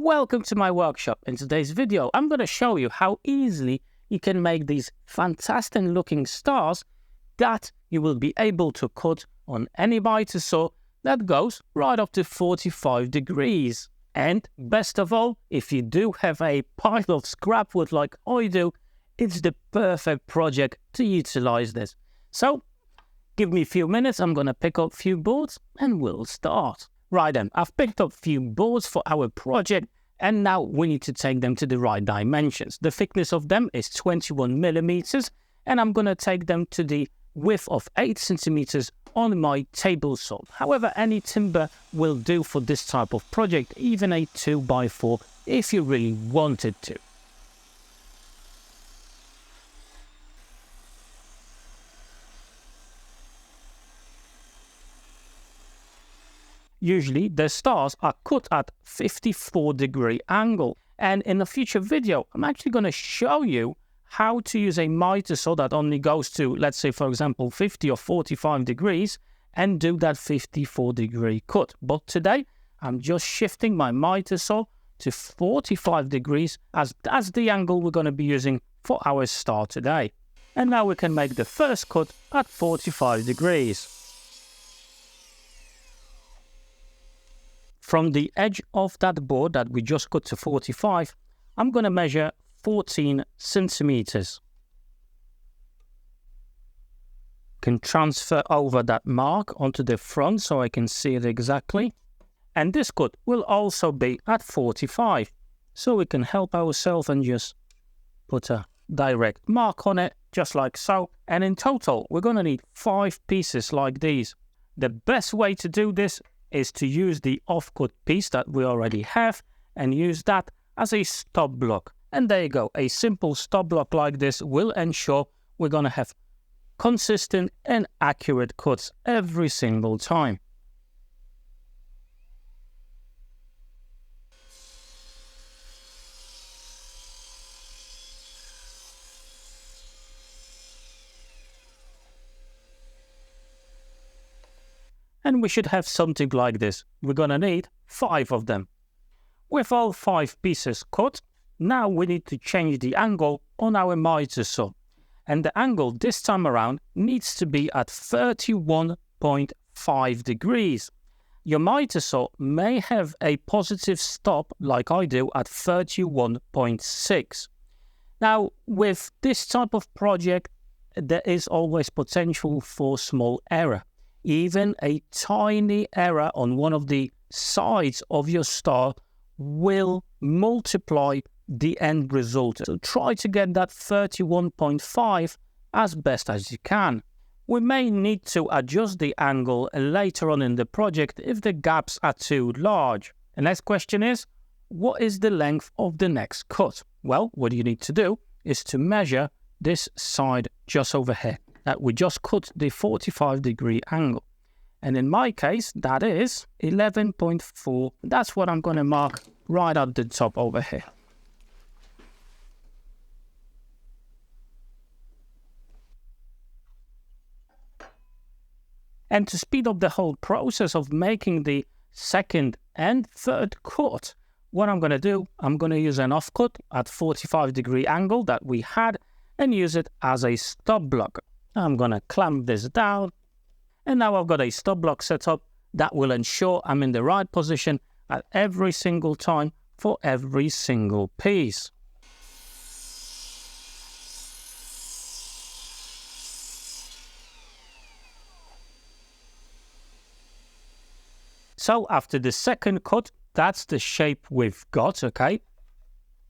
Welcome to my workshop. In today's video, I'm going to show you how easily you can make these fantastic looking stars that you will be able to cut on any miter saw that goes right up to 45 degrees. And best of all, if you do have a pile of scrap wood like I do, it's the perfect project to utilize this. So give me a few minutes, I'm going to pick up a few boards and we'll start. Right then, I've picked up a few boards for our project and now we need to take them to the right dimensions. The thickness of them is 21 millimeters and I'm going to take them to the width of 8 centimeters on my table saw. However, any timber will do for this type of project, even a 2x4 if you really wanted to. Usually the stars are cut at 54-degree angle, and in a future video I'm actually going to show you how to use a miter saw that only goes to, let's say for example 50 or 45 degrees and do that 54-degree cut. But today I'm just shifting my miter saw to 45 degrees as that's the angle we're going to be using for our star today. And now we can make the first cut at 45 degrees. From the edge of that board that we just cut to 45, I'm going to measure 14 centimeters. Can transfer over that mark onto the front so I can see it exactly. And this cut will also be at 45. So we can help ourselves and just put a direct mark on it, just like so. And in total, we're going to need 5 pieces like these. The best way to do this is to use the offcut piece that we already have and use that as a stop block. And there you go, a simple stop block like this will ensure we're going to have consistent and accurate cuts every single time. And we should have something like this. We're going to need 5 of them. With all 5 pieces cut, now we need to change the angle on our miter saw. And the angle this time around needs to be at 31.5 degrees. Your miter saw may have a positive stop like I do at 31.6. Now with this type of project, there is always potential for small error. Even a tiny error on one of the sides of your star will multiply the end result. So try to get that 31.5 as best as you can. We may need to adjust the angle later on in the project if the gaps are too large. The next question is, what is the length of the next cut? Well, what you need to do is to measure this side just over here. That we just cut the 45-degree angle. And in my case, that is 11.4. That's what I'm going to mark right at the top over here. And to speed up the whole process of making the second and third cut, what I'm going to do, I'm going to use an offcut at 45-degree angle that we had and use it as a stop block. I'm going to clamp this down, and now I've got a stop block set up that will ensure I'm in the right position at every single time for every single piece. So after the second cut, that's the shape we've got, okay?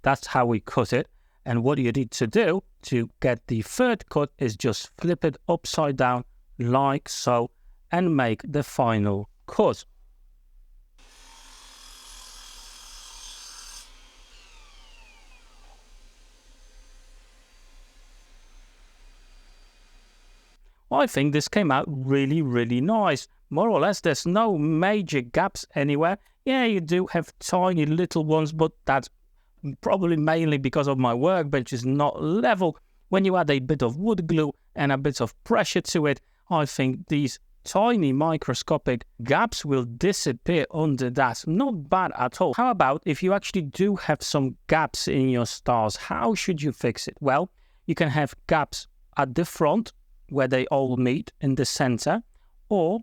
That's how we cut it. And what you need to do to get the third cut is just flip it upside down like so and make the final cut. I think this came out really, really nice. More or less, there's no major gaps anywhere. Yeah, you do have tiny little ones, but that's probably mainly because of my workbench is not level. When you add a bit of wood glue and a bit of pressure to it, I think these tiny microscopic gaps will disappear under that. Not bad at all. How about if you actually do have some gaps in your stars? How should you fix it? Well, you can have gaps at the front where they all meet in the center, or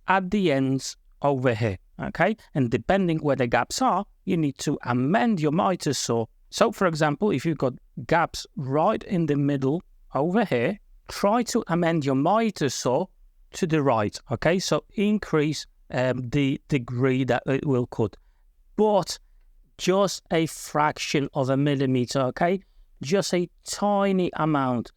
at the ends over here, okay? And depending where the gaps are, you need to amend your miter saw. So for example, if you've got gaps right in the middle over here, try to amend your miter saw to the right, okay? So increase the degree that it will cut, but just a fraction of a millimeter, okay? Just a tiny amount.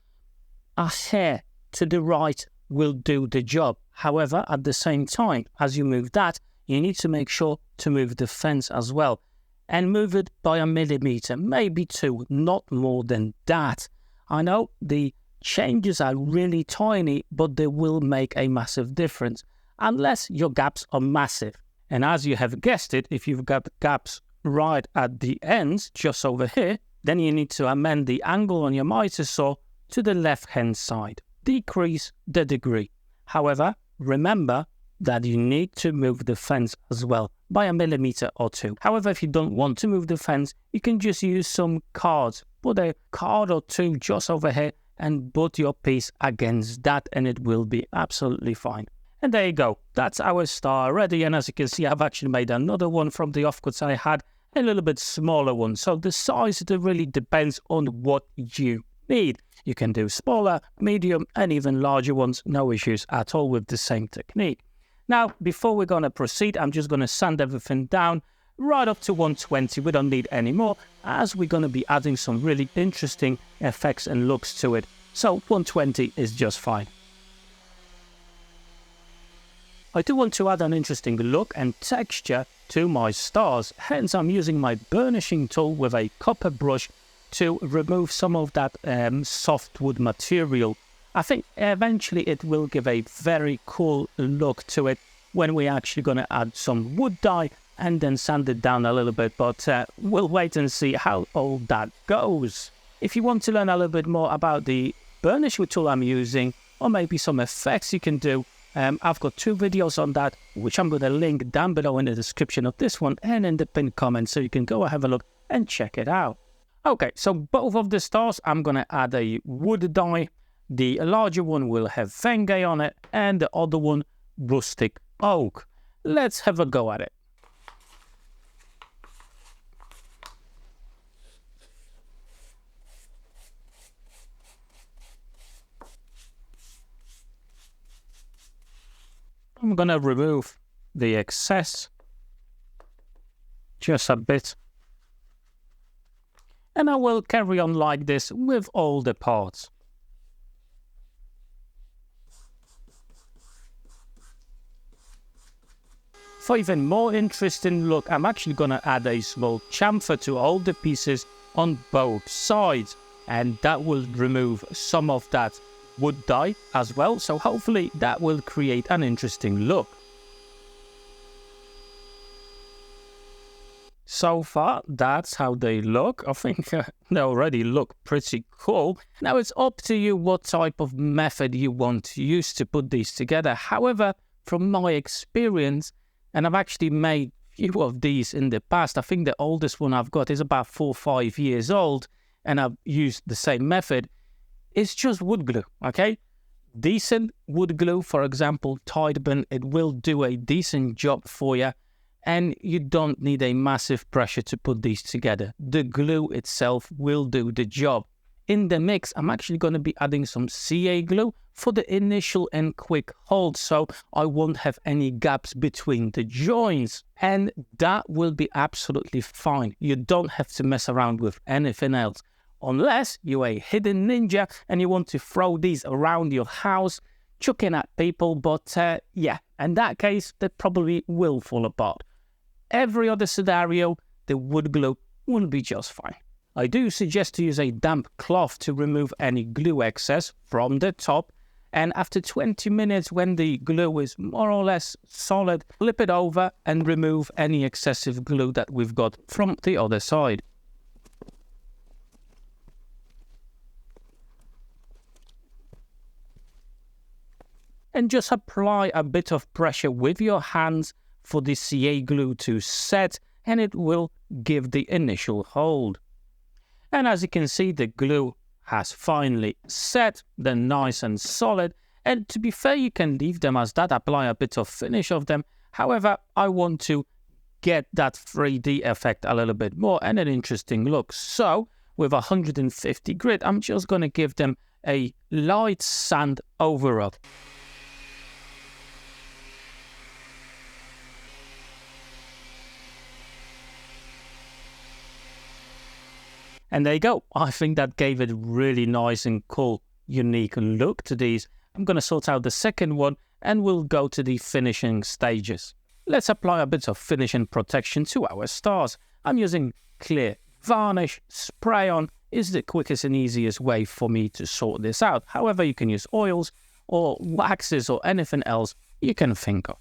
A hair to the right will do the job. However, at the same time, as you move that, you need to make sure to move the fence as well. And move it by a millimeter, maybe 2, not more than that. I know the changes are really tiny, but they will make a massive difference, unless your gaps are massive. And as you have guessed it, if you've got gaps right at the ends, just over here, then you need to amend the angle on your miter saw to the left-hand side. Decrease the degree. However, remember that you need to move the fence as well by a millimeter or 2. However, if you don't want to move the fence, you can just use some cards. Put a card or 2 just over here and put your piece against that, and it will be absolutely fine. And there you go. That's our star ready. And as you can see, I've actually made another one from the offcuts I had, a little bit smaller one. So the size, it really depends on what you need. You can do smaller, medium, and even larger ones. No issues at all with the same technique. Now, before we're going to proceed, I'm just going to sand everything down right up to 120. We don't need any more, as we're going to be adding some really interesting effects and looks to it. So 120 is just fine. I do want to add an interesting look and texture to my stars. Hence, I'm using my burnishing tool with a copper brush to remove some of that softwood material. I think eventually it will give a very cool look to it when we're actually going to add some wood dye and then sand it down a little bit, but we'll wait and see how all that goes. If you want to learn a little bit more about the burnishing tool I'm using, or maybe some effects you can do, I've got 2 videos on that, which I'm going to link down below in the description of this one and in the pinned comment, so you can go have a look and check it out. Okay, so both of the stars, I'm going to add a wood dye. The larger one will have Vengay on it, and the other one, rustic oak. Let's have a go at it. I'm going to remove the excess, just a bit. And I will carry on like this with all the parts. For even more interesting look, I'm actually going to add a small chamfer to all the pieces on both sides. And that will remove some of that wood dye as well. So hopefully that will create an interesting look. So far, that's how they look. I think they already look pretty cool. Now it's up to you what type of method you want to use to put these together. However, from my experience, and I've actually made a few of these in the past, I think the oldest one I've got is about 4 or 5 years old, and I've used the same method. It's just wood glue, okay? Decent wood glue, for example, Tide, it will do a decent job for you. And you don't need a massive pressure to put these together. The glue itself will do the job. In the mix, I'm actually going to be adding some CA glue for the initial and quick hold, so I won't have any gaps between the joints. And that will be absolutely fine. You don't have to mess around with anything else. Unless you're a hidden ninja and you want to throw these around your house, chucking at people, but yeah, in that case, they probably will fall apart. Every other scenario, the wood glue will be just fine. I do suggest to use a damp cloth to remove any glue excess from the top, and after 20 minutes when the glue is more or less solid, flip it over and remove any excessive glue that we've got from the other side. and just apply a bit of pressure with your hands for the CA glue to set, and it will give the initial hold. And as you can see, the glue has finally set. They're nice and solid, and to be fair, you can leave them as that, apply a bit of finish of them. However, I want to get that 3D effect a little bit more and an interesting look. So with 150 grit, I'm just going to give them a light sand overall. And there you go. I think that gave it really nice and cool, unique look to these. I'm going to sort out the second one and we'll go to the finishing stages. Let's apply a bit of finish and protection to our stars. I'm using clear varnish. Spray on is the quickest and easiest way for me to sort this out. However, you can use oils or waxes or anything else you can think of.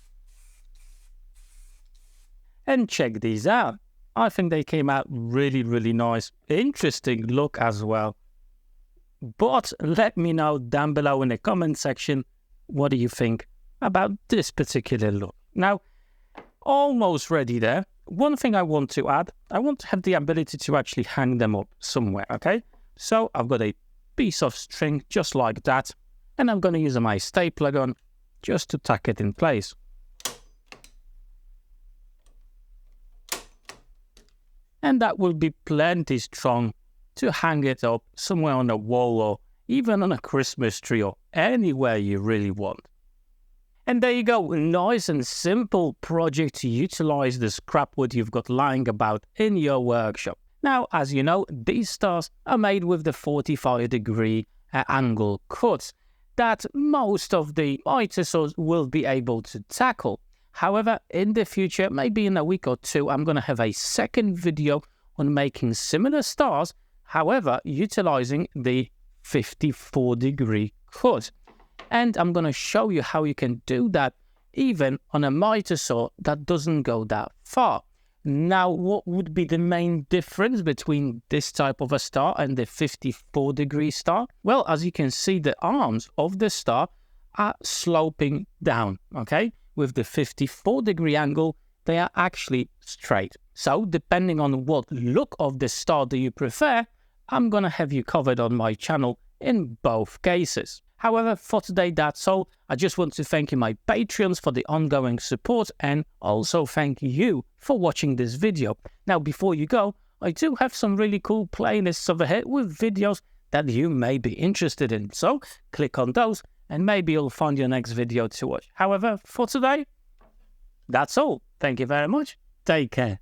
And check these out. I think they came out really, really nice. Interesting look as well. But let me know down below in the comment section, what do you think about this particular look? Now, almost ready there. One thing I want to add, I want to have the ability to actually hang them up somewhere, okay? So I've got a piece of string just like that, and I'm going to use my stapler gun just to tack it in place. And that will be plenty strong to hang it up somewhere on a wall or even on a Christmas tree or anywhere you really want. And there you go, a nice and simple project to utilize the scrap wood you've got lying about in your workshop. Now, as you know, these stars are made with the 45-degree angle cuts that most of the miter saws will be able to tackle. However, in the future, maybe in a week or two, I'm going to have a second video on making similar stars, however, utilizing the 54-degree cut. And I'm going to show you how you can do that even on a miter saw that doesn't go that far. Now, what would be the main difference between this type of a star and the 54-degree star? Well, as you can see, the arms of the star are sloping down, okay? With the 54-degree angle, they are actually straight. So depending on what look of the star do you prefer, I'm going to have you covered on my channel in both cases. However, for today, that's all. I just want to thank you, my Patreons, for the ongoing support and also thank you for watching this video. Now, before you go, I do have some really cool playlists over here with videos that you may be interested in. So click on those and maybe you'll find your next video to watch. However, for today, that's all. Thank you very much. Take care.